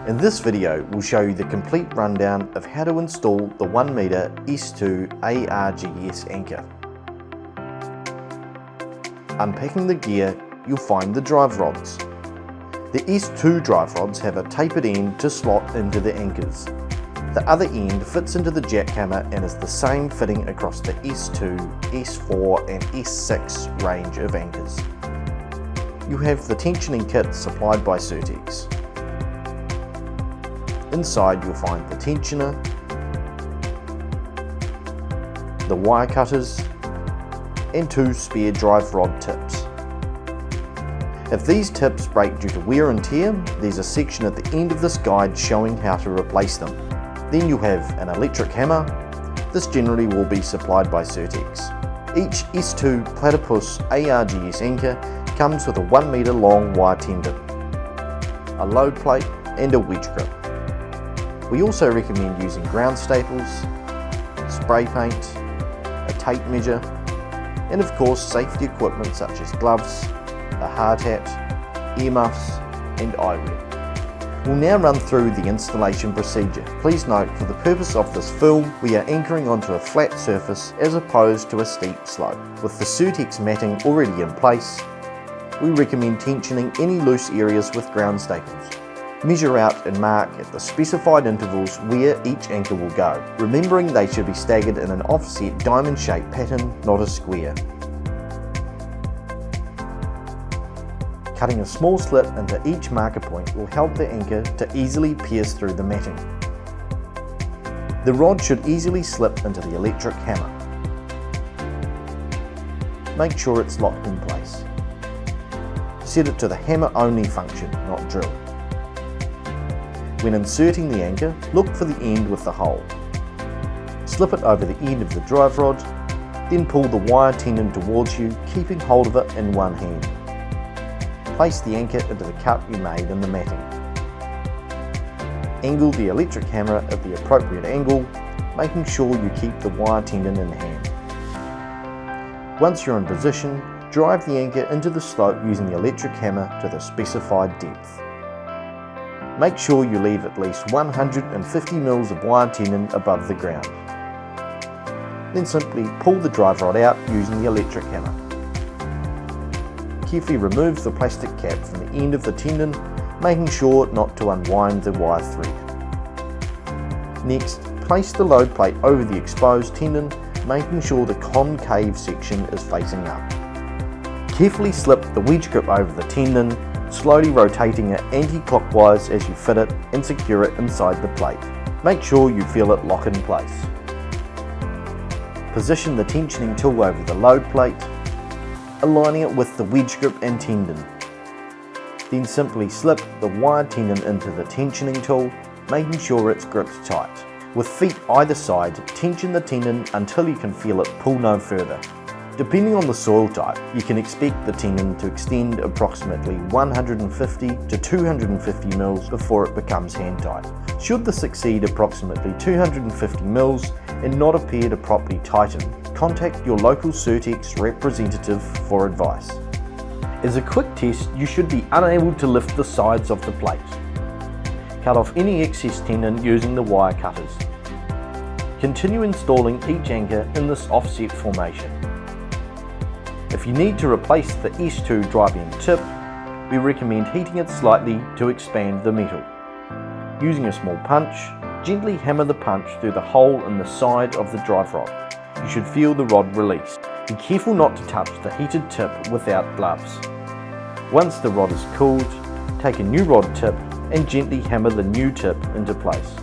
In this video, we'll show you the complete rundown of how to install the 1 meter S2 ARGS anchor. Unpacking the gear, you'll find the drive rods. The S2 drive rods have a tapered end to slot into the anchors. The other end fits into the jackhammer and is the same fitting across the S2, S4 and S6 range of anchors. You have the tensioning kit supplied by Cirtex. Inside you'll find the tensioner, the wire cutters and 2 spare drive rod tips. If these tips break due to wear and tear, there's a section at the end of this guide showing how to replace them. Then you'll have an electric hammer. This generally will be supplied by Cirtex. Each S2 Platipus ARGS anchor comes with a 1 meter long wire tendon, a load plate and a wedge grip. We also recommend using ground staples, spray paint, a tape measure, and of course safety equipment such as gloves, a hard hat, earmuffs and eyewear. We'll now run through the installation procedure. Please note, for the purpose of this film, we are anchoring onto a flat surface as opposed to a steep slope. With the Cirtex matting already in place, we recommend tensioning any loose areas with ground staples. Measure out and mark at the specified intervals where each anchor will go, remembering they should be staggered in an offset diamond-shaped pattern, not a square. Cutting a small slit into each marker point will help the anchor to easily pierce through the matting. The rod should easily slip into the electric hammer. Make sure it's locked in place. Set it to the hammer-only function, not drill. When inserting the anchor, look for the end with the hole. Slip it over the end of the drive rod, then pull the wire tendon towards you, keeping hold of it in one hand. Place the anchor into the cut you made in the matting. Angle the electric hammer at the appropriate angle, making sure you keep the wire tendon in hand. Once you're in position, drive the anchor into the slope using the electric hammer to the specified depth. Make sure you leave at least 150 mils of wire tendon above the ground. Then simply pull the drive rod out using the electric hammer. Carefully remove the plastic cap from the end of the tendon, making sure not to unwind the wire thread. Next, place the load plate over the exposed tendon, making sure the concave section is facing up. Carefully slip the wedge grip over the tendon, slowly rotating it anti-clockwise as you fit it and secure it inside the plate. Make sure you feel it lock in place. Position the tensioning tool over the load plate, aligning it with the wedge grip and tendon. Then simply slip the wire tendon into the tensioning tool, making sure it's gripped tight. With feet either side, tension the tendon until you can feel it pull no further. Depending on the soil type, you can expect the tendon to extend approximately 150 to 250 mils before it becomes hand tight. Should this exceed approximately 250 mils and not appear to properly tighten, contact your local Cirtex representative for advice. As a quick test, you should be unable to lift the sides of the plate. Cut off any excess tendon using the wire cutters. Continue installing each anchor in this offset formation. If you need to replace the S2 drive end tip, we recommend heating it slightly to expand the metal. Using a small punch, gently hammer the punch through the hole in the side of the drive rod. You should feel the rod release. Be careful not to touch the heated tip without gloves. Once the rod is cooled, take a new rod tip and gently hammer the new tip into place.